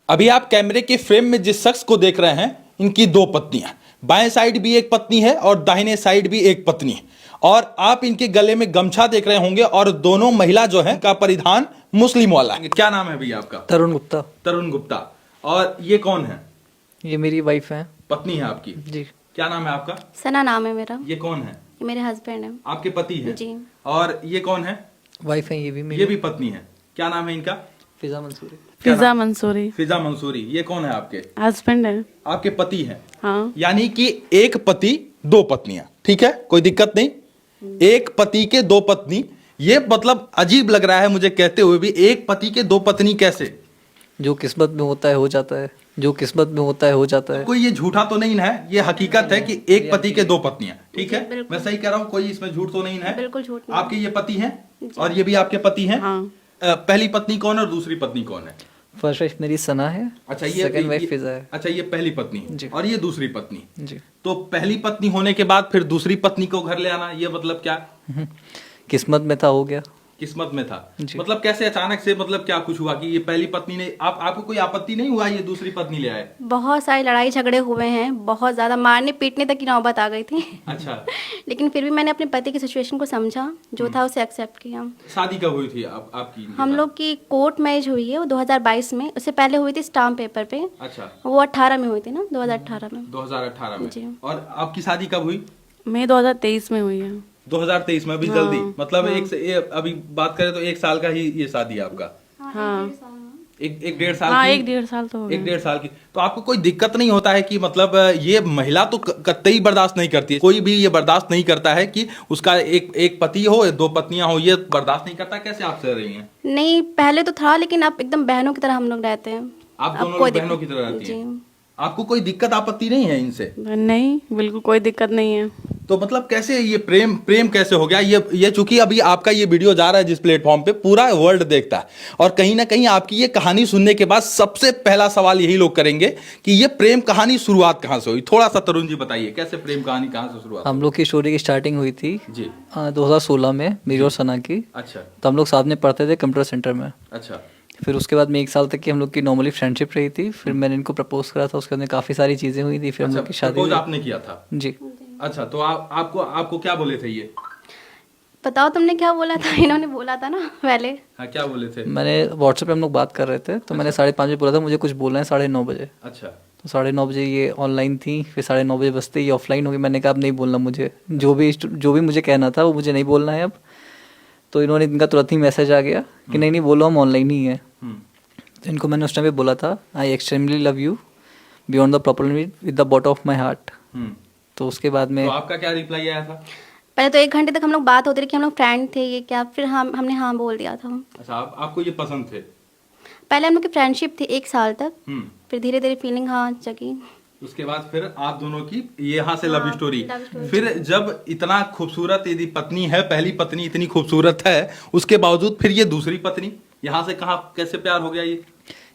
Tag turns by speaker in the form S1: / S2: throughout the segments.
S1: अभी आप कैमरे के फ्रेम में जिस शख्स को देख रहे हैं, इनकी दो पत्नियां, बाएं साइड भी एक पत्नी है और दाहिने साइड भी एक पत्नी है। और आप इनके गले में गमछा देख रहे होंगे और दोनों महिला जो है का परिधान मुस्लिम वाला है। क्या नाम है भैया आपका?
S2: तरुण गुप्ता।
S1: तरुण गुप्ता। और ये कौन है?
S2: ये मेरी वाइफ है।
S1: पत्नी है आपकी
S2: जी।
S1: क्या नाम है आपका?
S3: सना नाम है मेरा।
S1: ये कौन है?
S3: ये मेरे हस्बैंड है।
S1: आपके पति है
S3: जी।
S1: और ये कौन है?
S2: वाइफ है ये भी मेरी।
S1: ये भी पत्नी है। क्या नाम है इनका?
S2: फिजा मंसूरी।
S4: फिजा मंसूरी।
S1: फिजा मंसूरी। ये कौन है आपके?
S4: हस्बैंड है।
S1: आपके पति हैं।
S4: हाँ।
S1: यानी कि एक पति दो पत्नियां, ठीक है, कोई दिक्कत नहीं। एक पति के दो पत्नी, ये मतलब अजीब लग रहा है मुझे कहते हुए भी, एक पति के दो पत्नी कैसे?
S2: जो किस्मत में होता है हो जाता है, जो किस्मत में होता है हो जाता है।
S1: कोई ये झूठा तो नहीं है, ये हकीकत है कि एक पति के दो पत्नियां, ठीक है, मैं सही कह रहा हूँ, कोई इसमें झूठ तो नहीं है?
S3: बिल्कुल झूठ नहीं।
S1: आपके ये पति हैं और ये भी आपके पति हैं।
S4: हाँ।
S1: पहली पत्नी कौन है और दूसरी पत्नी कौन है?
S2: फर्स्ट वाइफ मेरी सना है।
S1: अच्छा, ये
S2: सेकंड वाइफ फिजा है।
S1: अच्छा, ये पहली पत्नी
S2: जी।
S1: और ये दूसरी पत्नी।
S2: जी।
S1: तो पहली पत्नी होने के बाद फिर दूसरी पत्नी को घर ले आना, ये मतलब क्या?
S2: किस्मत में था, हो गया।
S1: किस्मत में था।
S2: जी।
S1: मतलब कैसे अचानक से, मतलब क्या कुछ हुआ कि ये पहली पत्नी ने आपको कोई आपत्ति नहीं हुआ ये दूसरी पत्नी ले आए?
S3: बहुत सारी लड़ाई झगड़े हुए हैं, बहुत ज्यादा मारने पीटने तक की नौबत आ गई थी।
S1: अच्छा।
S3: लेकिन फिर भी मैंने अपने पति की सिचुएशन को समझा, जो था उसे एक्सेप्ट किया।
S1: शादी कब हुई थी आपकी इनके
S3: हम
S1: साथ?
S3: लोग की कोर्ट मैरिज हुई है वो 2022 में। उससे पहले हुई थी स्टाम्प पेपर पे।
S1: अच्छा।
S3: वो 18 में हुई थी ना, 2018 में।
S1: 2018 में।
S3: जी।
S1: और आपकी शादी कब हुई?
S4: मई 2023 में हुई है।
S1: 2023 में, अभी
S4: हाँ,
S1: जल्दी, मतलब
S4: हाँ।
S1: अभी बात करें तो एक साल का ही ये शादी है आपका?
S4: हाँ।
S1: एक डेढ़ साल
S4: हाँ,
S1: की?
S4: 1-1.5 साल तो हो
S1: एक
S4: गए।
S1: 1.5 साल की। तो आपको कोई दिक्कत नहीं होता है कि मतलब ये महिला तो कतई बर्दाश्त नहीं करती है, कोई भी ये बर्दाश्त नहीं करता है कि उसका एक पति हो, दो पत्नियां हो, ये बर्दाश्त नहीं करता? कैसे आप सह रही हैं?
S3: नहीं, पहले तो था, लेकिन अब एकदम बहनों की तरह हम लोग रहते हैं।
S1: आप
S3: अब
S1: दोनों
S3: कोई
S1: लोग बहनों की
S3: दिक्कत-
S1: तरह रहती
S3: जी।
S1: हैं? आपको कोई दिक्कत आपत्ति नहीं है इनसे?
S4: नहीं, बिल्कुल कोई दिक्कत नहीं है।
S1: तो मतलब कैसे ये प्रेम कैसे हो गया? ये चूंकि अभी आपका ये वीडियो जा रहा है जिस प्लेटफॉर्म पे, पूरा वर्ल्ड देखता है, और कहीं ना कहीं आपकी ये कहानी सुनने के बाद सबसे पहला सवाल यही लोग करेंगे कि ये प्रेम कहानी शुरुआत कहाँ से हुई? थोड़ा सा तरुण जी बताइए, कैसे प्रेम कहानी कहाँ से शुरुआत?
S2: हम लोग की स्टोरी की स्टार्टिंग हुई थी
S1: जी।
S2: 2016 में, मेरी और सना की।
S1: अच्छा।
S2: तो हम लोग साथ में पढ़ते थे कंप्यूटर सेंटर में।
S1: अच्छा।
S2: फिर उसके बाद में 1 साल तक की हम लोग की नॉर्मली फ्रेंडशिप रही थी। फिर मैंने इनको प्रपोज करा था, उसके अंदर काफ़ी सारी चीज़ें हुई थी। फिर हम लोग की शादी
S1: प्रपोज
S2: हुई।
S1: आपने किया था?
S2: जी।
S1: अच्छा, तो आपको क्या बोले थे ये?
S3: बताओ तुमने क्या बोला था? इन्होंने बोला था ना पहले।
S1: हाँ, क्या बोले थे?
S2: मैंने व्हाट्सएप पे हम लोग बात कर रहे थे, तो मैंने 5:30 बजे बोला था मुझे कुछ बोलना है 9:30 बजे।
S1: अच्छा।
S2: तो 9:30 बजे ये ऑनलाइन थी, फिर 9:30 बजे बजते ये ऑफलाइन हो गई। मैंने कहा अब नहीं बोलना मुझे, जो भी मुझे कहना था वो मुझे नहीं बोलना है अब। तो इनका तुरंत ही मैसेज आ गया कि नहीं बोलो, हम ऑनलाइन ही हैं। तो इनको मैंने उस टाइम पे बोला था, आई extremely love you beyond the proper with the bottom of my heart. तो उसके बाद में
S1: तो आपका क्या रिप्लाई आया था?
S3: पहले तो 1 घंटे तक हम लोग बात होती रही कि हम लोग फ्रेंड थे, ये क्या। फिर हमने हाँ बोल दिया था।
S1: अच्छा, आपको ये पसंद थे?
S3: पहले हम लोग की फ्रेंडशिप थी 1 साल तक,
S1: हम्म।
S3: फिर धीरे धीरे फीलिंग हाँ जगी।
S1: उसके बाद फिर आप दोनों की यहाँ से लव
S3: हाँ,
S1: स्टोरी।
S3: Love story.
S1: फिर जब इतना खूबसूरत यदि पत्नी है, पहली पत्नी इतनी खूबसूरत है, उसके बावजूद फिर ये दूसरी पत्नी, यहाँ से कहाँ कैसे प्यार हो गया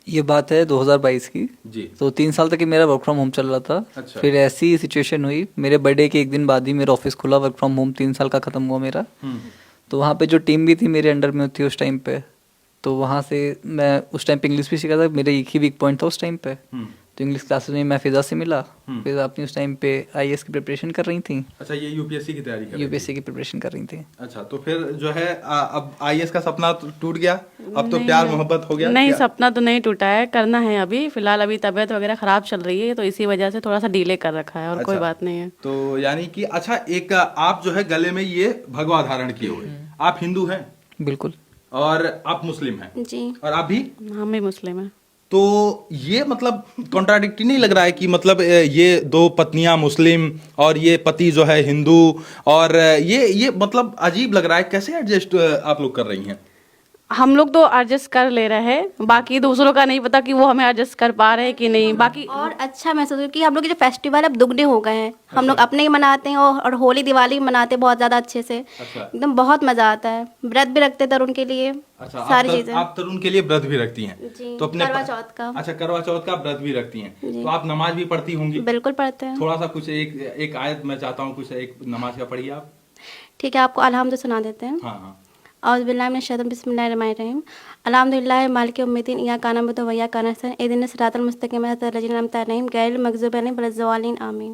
S2: ये बात है 2022 की।
S1: जी।
S2: तो 3 साल तक ही मेरा वर्क फ्रॉम होम चल रहा था।
S1: अच्छा।
S2: फिर ऐसी सिचुएशन हुई, मेरे बर्थडे के 1 दिन बाद ही मेरा ऑफिस खुला, वर्क फ्रॉम होम 3 साल का खत्म हुआ मेरा। तो वहाँ पे जो टीम भी थी मेरे अंडर में थी उस टाइम पे, तो वहाँ से मैं उस टाइम पे इंग्लिश भी सीखा था। मेरा एक ही वीक पॉइंट था उस टाइम पे। तो इंग्लिश क्लासेस में मैं फिजा से मिला। फिजा अपनी उस टाइम पे IAS की प्रिपरेशन कर रही थी।
S1: अच्छा, ये यूपीएससी की तैयारी कर रही थी?
S2: UPSC की प्रिपरेशन कर रही थी।
S1: अच्छा, तो फिर जो है अब IAS का सपना टूट गया, अब तो प्यार मोहब्बत हो गया?
S4: नहीं,
S1: क्या?
S4: सपना तो नहीं टूटा है, करना है अभी। फिलहाल अभी तबीयत वगैरह खराब चल रही है, तो इसी वजह से थोड़ा सा डिले कर रखा है, और कोई
S1: अच्छा।
S4: बात नहीं है।
S1: तो यानी कि अच्छा, एक आप जो है गले में ये भगवा धारण किए हुए, आप हिंदू हैं
S2: बिल्कुल।
S1: और आप मुस्लिम हैं?
S3: जी।
S1: और आप भी?
S4: हम भी मुस्लिम हैं।
S1: तो ये मतलब कॉन्ट्राडिक्टी नहीं लग रहा है कि मतलब ये दो पत्नियां मुस्लिम और ये पति जो है हिंदू, और ये मतलब अजीब लग रहा है, कैसे एडजस्ट आप लोग कर रही हैं?
S4: हम लोग तो एडजस्ट कर ले रहे हैं, बाकी दूसरों का नहीं पता कि वो हमें एडजस्ट कर पा रहे हैं कि नहीं। बाकी
S3: और अच्छा महसूस हुआ कि हम लोग के जो फेस्टिवल अब दुगने हो गए हैं। हम लोग अपने ही मनाते हैं और होली दिवाली भी मनाते हैं बहुत ज्यादा अच्छे से।
S1: अच्छा।
S3: एकदम बहुत मजा आता है। व्रत भी रखते हैं तरुण के लिए।
S1: अच्छा,
S3: सारी चीजें।
S1: आप तरुण के लिए व्रत भी रखती हैं?
S3: जी,
S1: तो अपने
S3: करवा चौथ का।
S1: अच्छा, करवा चौथ का व्रत भी रखती हैं, तो आप नमाज भी पढ़ती होंगी?
S3: बिल्कुल पढ़ते हैं।
S1: थोड़ा सा कुछ एक आयत मैं चाहता हूँ, कुछ एक नमाज का पढ़िए आप।
S3: ठीक है, आपको अलहम्द सुना देते हैं।
S1: हाँ हाँ।
S3: औज़ुबिल्लाहि बिस्मिल्लाहिर्रहमानिर्रहीम अल्हम्दुलिल्लाहि मालिकि यौमिद्दीन इय्याका नअबुदु व इय्याका नस्तईन इहदिनस सिरातल मुस्तकीम सिरातल लज़ीना अनअमता अलैहिम गैरिल मग़ज़ूबि अलैहिम वलज़्ज़ालिन आमीन।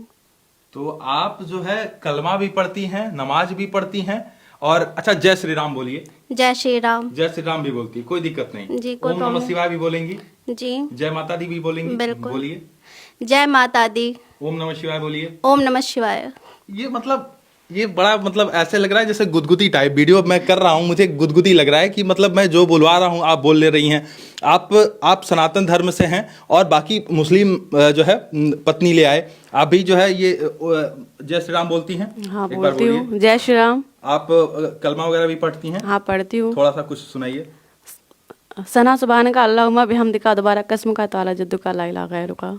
S1: तो आप जो है कलमा भी पढ़ती हैं, नमाज भी पढ़ती हैं, और अच्छा जय श्री राम बोलिए।
S3: जय श्री राम।
S1: जय श्री राम भी बोलती, कोई दिक्कत नहीं
S3: जी, कोई
S1: ओम नमः
S3: प्रॉब्लम
S1: शिवाय भी बोलेंगी,
S3: जी
S1: जय माता दी भी बोलेंगी,
S3: बिल्कुल।
S1: बोलिए।
S3: जय माता दी।
S1: ओम नमः शिवाय बोलिए।
S3: ओम नमः शिवाय।
S1: ये मतलब ये बड़ा मतलब ऐसे लग रहा है जैसे गुदगुदी टाइप वीडियो मैं कर रहा हूँ, मुझे गुदगुदी लग रहा है कि मतलब मैं जो बुलवा रहा हूँ आप बोल ले रही हैं। आप सनातन धर्म से हैं और बाकी मुस्लिम जो है पत्नी ले आए, आप भी जो है ये जय श्री राम बोलती हैं?
S4: हाँ
S1: एक बार
S4: बोलती
S1: बोलिए।
S4: हूँ, जय श्री राम।
S1: आप कलमा वगैरह भी पढ़ती हैं?
S4: हाँ पढ़ती हूँ।
S1: थोड़ा सा कुछ सुनाइए।
S4: सना सुबहान का अल्लाहुम्मा बिहम्दिका दोबारा कसम का ताला जद्दू का ला इलाहा गैरुका।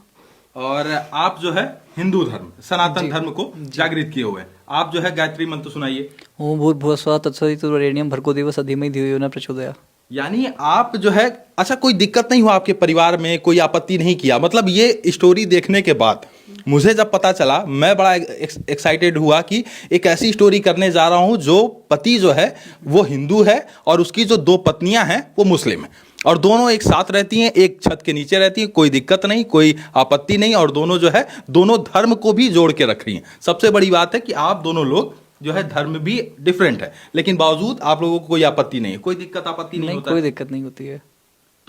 S1: और आप जो है हिंदू धर्म सनातन धर्म को जागृत किए हुए हैं, आप जो है गायत्री मंत्र सुनाइए।
S2: ओम भूर्भुवस्सुवः तत्सवितुर्वरेण्यं भर्गो देवस्य धीमहि धियो यो न प्रचोदयात्।
S1: यानी आप जो है अच्छा कोई दिक्कत नहीं हुआ आपके परिवार में, कोई आपत्ति नहीं किया? मतलब ये स्टोरी देखने के बाद मुझे जब पता चला मैं बड़ा एक्साइटेड हुआ कि एक ऐसी स्टोरी करने जा रहा हूं जो पति जो है वो हिंदू है और उसकी जो 2 पत्नियां हैं वो मुस्लिम हैं, और दोनों एक साथ रहती हैं, एक छत के नीचे रहती हैं, कोई दिक्कत नहीं, कोई आपत्ति नहीं, और दोनों जो है दोनों धर्म को भी जोड़ के रख रही हैं। सबसे बड़ी बात है कि आप दोनों लोग जो है धर्म भी डिफरेंट है, लेकिन बावजूद आप लोगों को कोई आपत्ति नहीं है, कोई दिक्कत आपत्ति नहीं होता
S2: कोई
S1: है।
S2: दिक्कत नहीं होती है।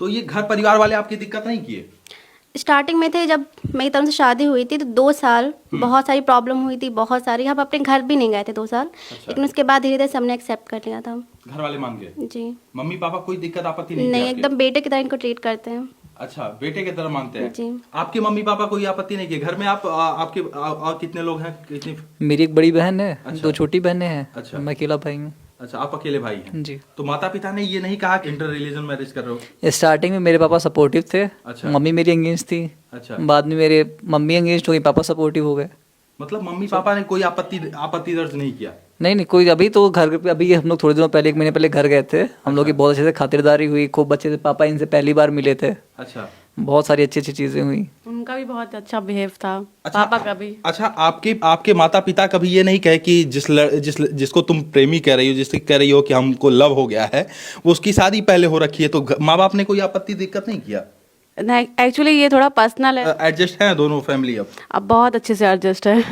S1: तो ये घर परिवार वाले आपकी दिक्कत नहीं किए?
S3: स्टार्टिंग में थे जब मेरी तरफ से शादी हुई थी तो 2 साल बहुत सारी प्रॉब्लम हुई थी, बहुत सारी। हम अपने घर भी नहीं गए थे 2 साल। लेकिन उसके बाद धीरे धीरे सबने एक्सेप्ट कर लिया था।
S1: घर वाले मान गए?
S3: जी
S1: मम्मी पापा कोई दिक्कत आपत्ति नहीं
S3: नहीं,
S1: की आपके?
S3: एकदम बेटे की तरह इनको ट्रीट करते हैं।
S1: अच्छा, बेटे की तरह मानते हैं
S3: जी।
S1: आपके मम्मी पापा कोई आपत्ति नहीं की? घर में आपके और कितने लोग हैं, कितनी?
S2: मेरी एक बड़ी बहन है,
S1: अच्छा।
S2: 2 छोटी बहनें हैं।
S1: अच्छा।
S2: मैं अकेला भाई हूँ।
S1: अच्छा, आप अकेले भाई हैं?
S2: जी।
S1: तो माता पिता ने ये नहीं कहा कि इंटर रिलीजन मैरिज कर रहे हो?
S2: स्टार्टिंग में मेरे पापा सपोर्टिव थे।
S1: अच्छा।
S2: मम्मी मेरी एंगेज थी।
S1: अच्छा।
S2: बाद में मेरे मम्मी एंगेज हो गई, पापा सपोर्टिव हो गए।
S1: मतलब मम्मी पापा ने कोई आपत्ति दर्ज नहीं किया?
S2: नहीं कोई। अभी तो घर पे अभी हम लोग थोड़े दिनों पहले 1 महीने पहले घर गए थे। हम लोग की बहुत अच्छे से खातिरदारी हुई, खूब अच्छे से। पापा इनसे पहली बार मिले थे।
S1: अच्छा।
S2: बहुत सारी अच्छी अच्छी चीजें हुई।
S4: उनका भी बहुत अच्छा बिहेव था।
S1: अच्छा,
S4: पापा का भी।
S1: अच्छा, आपके माता पिता कभी ये नहीं कहे कि जिसको तुम प्रेमी कह रही हो, जिससे कह रही हो कि हमको लव हो गया है, वो उसकी शादी पहले हो रखी है, तो माँ बाप ने कोई आपत्ति दिक्कत नहीं किया?
S4: नहीं, एक्चुअली ये थोड़ा पर्सनल है।
S1: एडजस्ट है दोनों फैमिली
S4: अब बहुत अच्छे से एडजस्ट है,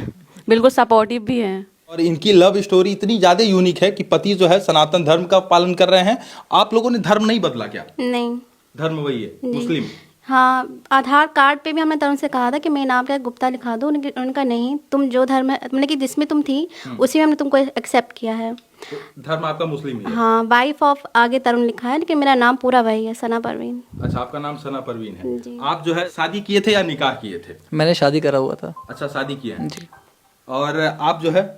S4: बिल्कुल सपोर्टिव भी है।
S1: और इनकी लव स्टोरी इतनी ज्यादा यूनिक है कि पति जो है सनातन धर्म का पालन कर रहे हैं। आप लोगों ने धर्म नहीं बदला क्या?
S3: नहीं।
S1: धर्म वही है,
S3: जी।
S1: मुस्लिम?
S3: हाँ, आधार कार्ड पे भी हमने धर्म से कहा था कि मेरे नाम पे गुप्ता लिखा दो। उनका नहीं, तुम जो धर्म है मतलब कि जिसमें तुम थी उसी में हमने तुमको एक्सेप्ट किया है।
S1: तो धर्म आपका मुस्लिम ही है?
S3: हाँ, वाइफ ऑफ आगे तरुण लिखा है, लेकिन मेरा नाम पूरा वही है, सना परवीन।
S1: अच्छा, आपका नाम सना परवीन है।
S3: जी।
S1: आप जो है शादी किए थे या निकाह किए थे?
S2: मैंने शादी करा हुआ था।
S1: अच्छा, शादी किए हैं।
S2: जी।
S1: और आप जो है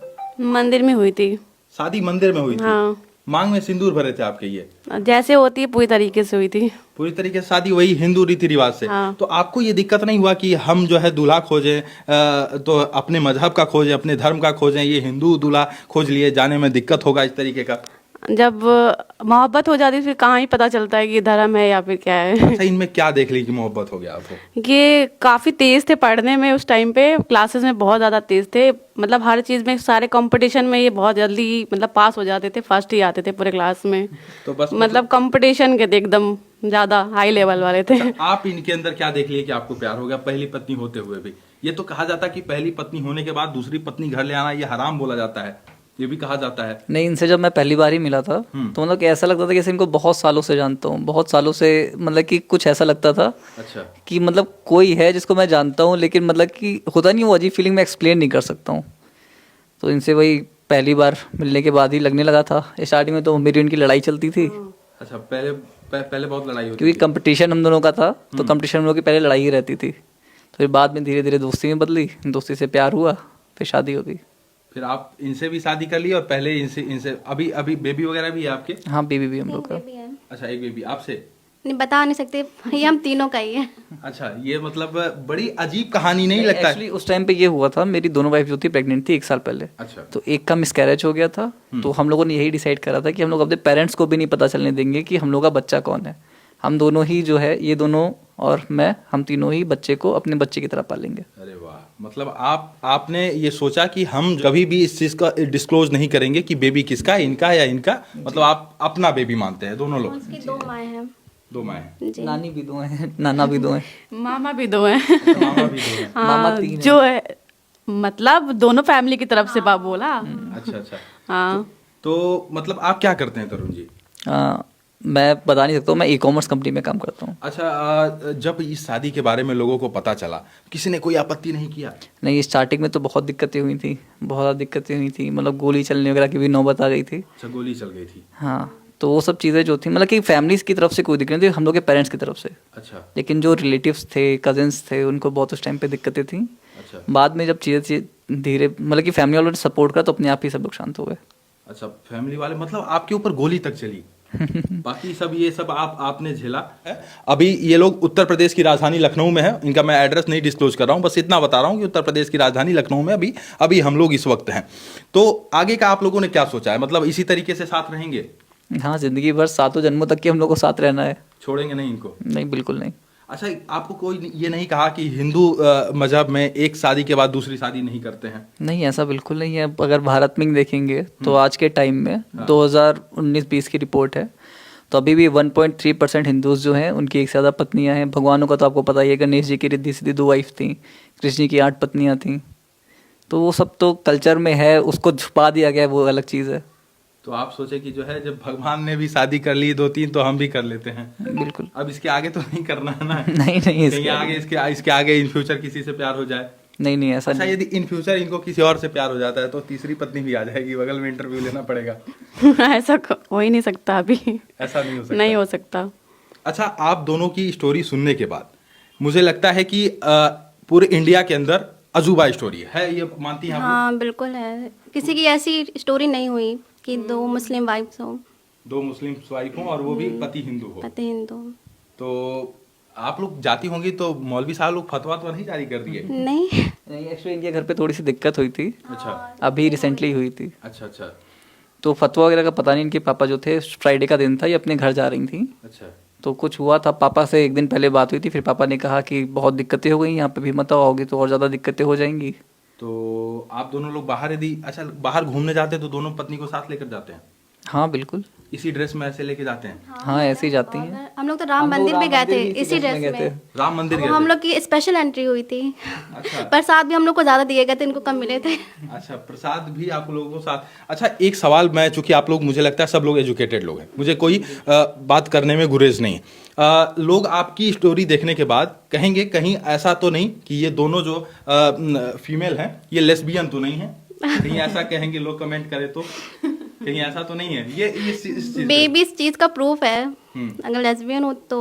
S4: मंदिर में हुई थी।
S1: शादी मंदिर में हुई थी?
S4: हाँ।
S1: मांग में सिंदूर भरे थे आपके? ये
S4: जैसे होती है पूरी तरीके से हुई थी।
S1: पूरी तरीके से शादी वही हिंदू रीति रिवाज से?
S4: हाँ।
S1: तो आपको ये दिक्कत नहीं हुआ कि हम जो है दूल्हा खोजें तो अपने मजहब का खोजें, अपने धर्म का खोजें, ये हिंदू दूल्हा खोज लिए, जाने में दिक्कत होगा इस तरीके का?
S4: जब मोहब्बत हो जाती है फिर कहाँ ही पता चलता है कि ये धर्म है या फिर क्या है।
S1: अच्छा, इनमें क्या देख ली कि मोहब्बत हो गया आपको?
S4: ये काफ़ी तेज़ थे पढ़ने में उस टाइम पे, क्लासेस में बहुत ज़्यादा तेज़ थे। मतलब हर चीज़ में, सारे कंपटीशन में ये बहुत जल्दी मतलब पास हो जाते थे, फर्स्ट ही आते थे पूरे क्लास में।
S1: तो बस
S4: मतलब कंपटीशन के थे, एकदम ज़्यादा हाई लेवल वाले थे।
S1: आप इनके अंदर क्या देख लिए कि आपको प्यार हो गया पहली पत्नी होते हुए भी? ये तो कहा जाता है कि पहली पत्नी होने के बाद दूसरी पत्नी घर ले आना ये हराम बोला जाता है, ये भी कहा जाता है।
S2: नहीं, इनसे जब मैं पहली बार ही मिला था तो मतलब कि ऐसा लगता था कि जैसे इनको बहुत सालों से जानता हूँ, बहुत सालों से। मतलब कि कुछ ऐसा लगता था
S1: अच्छा।
S2: कि मतलब कोई है जिसको मैं जानता हूँ, लेकिन मतलब कि होता नहीं, वो अजीब फीलिंग मैं एक्सप्लेन नहीं कर सकता हूँ। तो इनसे वही पहली बार मिलने के बाद ही लगने लगा था। स्टार्टिंग में तो मेरी उनकी लड़ाई चलती थी।
S1: अच्छा, पहले बहुत लड़ाई होती
S2: क्योंकि
S1: थी?
S2: कंपटीशन हम दोनों का था, तो कंपटीशन हम लोग की पहले लड़ाई ही रहती थी। तो फिर बाद में धीरे धीरे दोस्ती में बदली, दोस्ती से प्यार हुआ, फिर शादी हो गई।
S1: फिर आप इनसे भी शादी कर ली और पहले इनसे अभी बेबी वगैरह भी है आपके?
S2: हाँ, बेबी भी हम लोग का।
S3: बेबी है।
S1: अच्छा, एक बेबी आपसे?
S3: नहीं, बता नहीं सकते, ये हम तीनों का ही है।
S1: अच्छा, ये मतलब बड़ी अजीब कहानी नहीं लगता है?
S2: एक्चुअली उस टाइम पे ये हुआ था, मेरी दोनों वाइफ जो थी प्रेग्नेंट थी 1 साल पहले।
S1: अच्छा।
S2: तो एक का मिसकैरेज हो गया था। तो हम लोगों ने यही डिसाइड करा था कि हम लोग अपने पेरेंट्स को भी नहीं पता चलने देंगे कि हम लोग का बच्चा कौन है। हम दोनों ही जो है, ये दोनों और मैं, हम तीनों ही बच्चे को अपने बच्चे की तरह पालेंगे।
S1: अरे वाह, मतलब आपने ये सोचा कि हम कभी भी इस चीज का डिस्क्लोज नहीं करेंगे कि बेबी किसका है, इनका या इनका, मतलब आप अपना बेबी मानते हैं दोनों लोग।
S3: उसकी 2 माएँ हैं।
S1: 2 माएँ हैं।
S3: जी।
S2: नानी भी 2 हैं, नाना भी 2 हैं,
S4: मामा भी 2 हैं।
S1: मामा भी 2 हैं।
S2: मामा
S4: हाँ,
S2: 3 हैं।
S4: जो है मतलब दोनों फैमिली की तरफ से बाप बोला।
S1: अच्छा अच्छा।
S4: हाँ।
S1: तो मतलब आप क्या करते हैं तरुण जी?
S2: मैं बता नहीं सकता हूँ, मैं ई-कॉमर्स कंपनी में काम करता हूँ।
S1: अच्छा, जब इस शादी के बारे में लोगों को पता चला, किसी ने कोई आपत्ति नहीं किया?
S2: नहीं, स्टार्टिंग में तो बहुत दिक्कतें हुई थी, बहुत ज़्यादा दिक्कतें हुई थी, मतलब गोली चलने वगैरह की भी नौबत आ गई थी।
S1: अच्छा, गोली चल गई थी।
S2: हाँ, तो वो सब चीज़ें जो थी, मतलब कि फैमिलीज़ की तरफ से कोई दिक्कत नहीं थी, हम लोग के पेरेंट्स की तरफ से।
S1: अच्छा
S2: लेकिन जो रिलेटिव्स थे, कजिन्स थे, उनको बहुत उस टाइम पे दिक्कतें थी।
S1: अच्छा
S2: बाद में जब चीज़ें धीरे, मतलब कि फैमिली वालों ने सपोर्ट करा तो अपने आप ही सब लोग शांत हो गए।
S1: अच्छा, फैमिली वाले मतलब आपके ऊपर गोली तक चली। बाकी सब ये सब आपने झेला है। अभी ये लोग उत्तर प्रदेश की राजधानी लखनऊ में है, इनका मैं एड्रेस नहीं डिस्क्लोज कर रहा हूँ, बस इतना बता रहा हूँ कि उत्तर प्रदेश की राजधानी लखनऊ में अभी हम लोग इस वक्त हैं। तो आगे का आप लोगों ने क्या सोचा है, मतलब इसी तरीके से साथ रहेंगे?
S2: हाँ, ज़िंदगी भर 7 जन्मों तक के हम लोग को साथ रहना है।
S1: छोड़ेंगे नहीं इनको?
S2: नहीं, बिल्कुल नहीं।
S1: अच्छा, आपको कोई ये नहीं कहा कि हिंदू मजहब में एक शादी के बाद दूसरी शादी नहीं करते हैं?
S2: नहीं, ऐसा बिल्कुल नहीं है। अगर भारत में देखेंगे तो आज के टाइम में 2019-20 की रिपोर्ट है, तो अभी भी 1.3% हिंदूज जो हैं उनकी एक से ज़्यादा पत्नियां हैं। भगवानों का तो आपको पता ही है, गणेश जी की रिद्धि सिद्धि 2 वाइफ थी, कृष्ण जी की 8 पत्नियां थीं। तो वो सब तो कल्चर में है, उसको छुपा दिया गया है, वो अलग चीज़ है।
S1: तो आप सोचे कि जो है जब भगवान ने भी शादी कर ली 2-3 तो हम भी कर लेते हैं।
S2: बिल्कुल।
S1: अब इसके आगे तो नहीं करना है ना?
S2: नहीं,
S1: कहीं आगे इसके आगे इन फ्यूचर किसी से प्यार हो जाए?
S2: नहीं, ऐसा
S1: अच्छा,
S2: नहीं।
S1: यदि इन फ्यूचर इनको किसी और से प्यार हो जाता है तो तीसरी पत्नी भी आ जाएगी, बगल में इंटरव्यू लेना पड़ेगा।
S4: ऐसा हो ही नहीं सकता अभी।
S1: ऐसा नहीं हो सकता?
S4: नहीं हो सकता।
S1: अच्छा, आप दोनों की स्टोरी सुनने के बाद मुझे लगता है कि पूरे इंडिया के अंदर अजूबा स्टोरी है, ये मानती हैं आप?
S3: हाँ बिल्कुल है, किसी की ऐसी स्टोरी नहीं हुई कि 2 मुस्लिम वाइफ्स हो,
S1: 2 मुस्लिम वाइफ हो और वो भी पति हिंदू हो।
S3: पति हिंदू।
S1: तो आप लोग जाती होंगी तो मौलवी साहब लोग फतवा तो नहीं जारी कर दिए?
S3: नहीं।
S2: एक्चुअली इनके घर पे थोड़ी सी दिक्कत हुई थी,
S1: अच्छा
S2: अभी रिसेंटली हुई थी।
S1: अच्छा अच्छा
S2: तो फतवा वगैरह का पता नहीं, इनके पापा जो थे, फ्राइडे का दिन था, ये अपने घर जा रही थी,
S1: अच्छा।
S2: तो कुछ हुआ था। पापा से एक दिन पहले बात हुई थी, फिर पापा ने कहा कि बहुत दिक्कतें हो गई, यहाँ पे भी मत आओगे तो और ज़्यादा दिक्कतें हो जाएंगी।
S1: तो आप दोनों लोग बाहर, यदि अच्छा बाहर घूमने जाते हैं तो दोनों पत्नी को साथ लेकर जाते हैं?
S2: हाँ बिल्कुल।
S1: इसी ड्रेस में ऐसे लेके जाते हैं?
S2: हाँ, ऐसे ही जाती हैं।
S3: हम लोग तो राम मंदिर भी गए थे इसी ड्रेस
S2: गए थे।
S3: में।
S1: राम मंदिर
S3: वो
S1: गए
S3: हम
S1: थे?
S3: लोग की स्पेशल एंट्री हुई थी।
S1: अच्छा
S3: प्रसाद भी हम लोग को ज्यादा दिए गए थे, इनको कम मिले थे।
S1: अच्छा, प्रसाद भी आप लोगों को साथ। अच्छा, एक सवाल, मैं चूंकि आप लोग, मुझे लगता है सब लोग एजुकेटेड लोग हैं, मुझे कोई बात करने में गुरेज नहीं है। लोग आपकी स्टोरी देखने के बाद कहेंगे कहीं ऐसा तो नहीं कि ये दोनों जो फीमेल हैं ये लेस्बियन तो नहीं है? कहीं ऐसा कहेंगे लोग, कमेंट करें तो? कहीं ऐसा तो नहीं है? ये इस चीज
S3: बेबी इस चीज का प्रूफ है। अगर लेस्बियन हो तो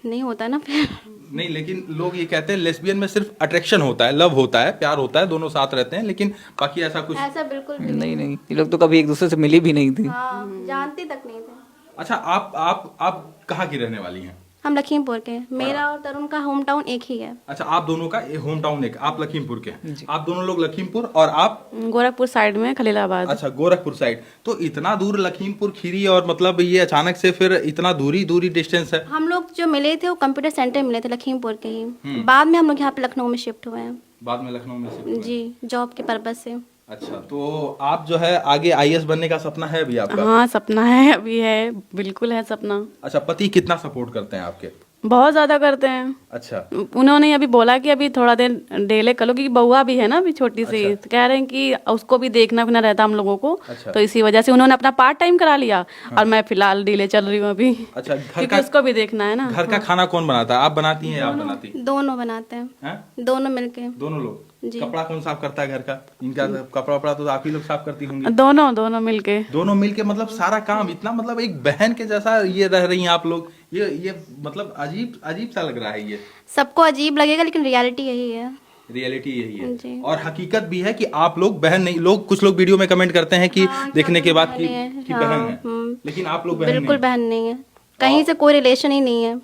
S3: नहीं होता ना फिर।
S1: नहीं, लेकिन लोग ये कहते हैं लेस्बियन में सिर्फ अट्रैक्शन होता है, लव होता है, प्यार होता है, दोनों साथ रहते हैं, लेकिन बाकी ऐसा कुछ?
S3: ऐसा बिल्कुल भी
S2: नहीं, ये लोग तो कभी एक दूसरे से मिली भी नहीं थी।
S3: हाँ, जानती तक नहीं थे।
S1: अच्छा, आप कहाँ की रहने वाली हैं?
S3: हम लखीमपुर के, मेरा और तरुण का होम टाउन एक ही है।
S1: अच्छा, आप दोनों का होम टाउन एक, आप लखीमपुर के हैं? आप दोनों लोग लखीमपुर, और आप?
S4: गोरखपुर साइड में, खलीलाबाद।
S1: अच्छा, गोरखपुर साइड। तो इतना दूर लखीमपुर खीरी, और मतलब ये अचानक से फिर इतना दूरी डिस्टेंस है?
S3: हम लोग जो मिले थे वो कंप्यूटर सेंटर मिले थे लखीमपुर के ही। बाद में हम लोग यहाँ पे लखनऊ में शिफ्ट हुए हैं।
S1: बाद में लखनऊ में शिफ्ट हुए?
S3: जी, जॉब के पर्पज से।
S1: अच्छा, तो आप जो है आगे आईएएस बनने का सपना है अभी आपका?
S4: हाँ, सपना है, अभी है, बिल्कुल है सपना।
S1: अच्छा, पति कितना सपोर्ट करते हैं आपके?
S4: बहुत ज्यादा करते हैं।
S1: अच्छा
S4: उन्होंने अभी बोला कि अभी थोड़ा दिन डिले कर लो, क्योंकि बउआ भी है ना अभी छोटी सी।
S1: अच्छा।
S4: तो कह रहे हैं कि उसको भी देखना भी ना रहता हम लोगों को।
S1: अच्छा।
S4: तो इसी वजह से उन्होंने अपना पार्ट टाइम करा लिया। और मैं फिलहाल डिले चल रही हूँ अभी।
S1: अच्छा, घर
S4: क्योंकि
S1: का
S4: उसको भी देखना है ना।
S1: घर का खाना कौन बनाता है? आप बनाती हैं या आप बनाती
S3: दोनों बनाते हैं,
S1: हैं?
S3: दोनों मिलके।
S1: दोनों लोग?
S3: जी।
S1: कपड़ा कौन साफ करता है घर का? इनका कपड़ा वपड़ा तो आप ही लोग साफ करती होंगी?
S4: दोनों मिलके।
S1: दोनों मिलके, मतलब सारा काम इतना, मतलब एक बहन के जैसा ये रह रही हैं आप लोग। ये मतलब अजीब सा लग रहा है ये।
S3: सबको अजीब लगेगा लेकिन रियलिटी यही है।
S1: रियलिटी यही है।
S3: जी।
S1: और हकीकत भी है कि आप लोग बहन नहीं, लोग कुछ लोग वीडियो में कमेंट करते हैं कि देखने के बाद कि बहन है, लेकिन आप लोग बहन
S3: बिल्कुल
S1: नहीं।
S3: बहन नहीं है, कहीं से कोई रिलेशन ही नहीं है।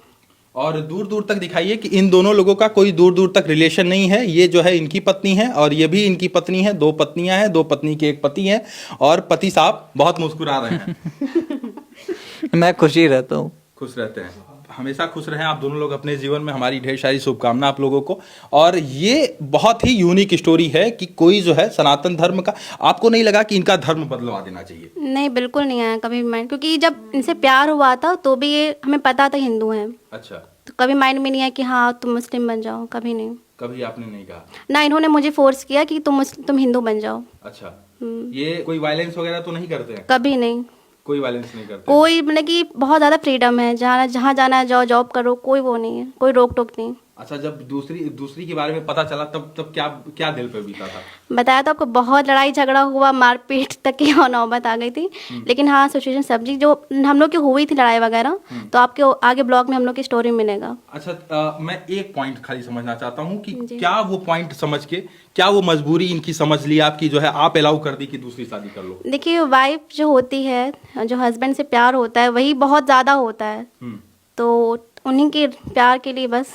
S1: और दूर दूर तक दिखाइए कि इन दोनों लोगों का कोई दूर दूर तक रिलेशन नहीं है। ये जो है इनकी पत्नी है और ये भी इनकी पत्नी है, 2 पत्नियां हैं, 2 पत्नी के एक पति हैं, और पति साहब बहुत मुस्कुरा रहे हैं।
S2: मैं खुश ही रहता हूँ।
S1: खुश रहते हैं। हमेशा खुश रहें आप दोनों लोग अपने जीवन में, हमारी ढेर सारी शुभकामना आप लोगों को। और ये बहुत ही यूनिक स्टोरी है कि कोई जो है सनातन धर्म का, आपको नहीं लगा कि इनका धर्म बदलवा देना चाहिए?
S3: नहीं, बिल्कुल नहीं आया कभी माइंड, क्योंकि जब इनसे प्यार हुआ था तो भी ये हमें पता था हिंदू हैं,
S1: अच्छा,
S3: तो कभी माइंड में नहीं आया कि हाँ तुम मुस्लिम बन जाओ, कभी नहीं।
S1: कभी आपने नहीं कहा?
S3: ना इन्होंने मुझे फोर्स किया कि तुम हिंदू बन जाओ।
S1: अच्छा, ये कोई वायलेंस वगैरह तो नहीं करते हैं?
S3: कभी नहीं,
S1: कोई वायलेंस नहीं करते?
S3: कोई मतलब कि बहुत ज़्यादा फ्रीडम है, जहाँ जाना है जाओ, जॉब करो, कोई वो नहीं है, कोई रोक टोक नहीं।
S1: अच्छा, जब दूसरी के बारे में पता चला तब क्या दिल पे बीता था?
S3: बताया तो आपको, बहुत लड़ाई झगड़ा हुआ, मारपीट तक की नौबत आ गई थी। लेकिन हाँ, सिचुएशन सब्जी जो हम लोग की हुई थी लड़ाई वगैरह, तो आपके आगे ब्लॉग में हम लोग की स्टोरी मिलेगा।
S1: अच्छा, मैं एक पॉइंट खाली समझना चाहता हूँ कि क्या वो पॉइंट समझ के, क्या वो मजबूरी इनकी समझ ली आपकी, जो है आप अलाउ कर दी कि दूसरी शादी कर लो?
S3: देखिए, वाइफ जो होती है, जो हस्बैंड से प्यार होता है, वही बहुत ज़्यादा होता है, तो उन्हीं के प्यार के लिए बस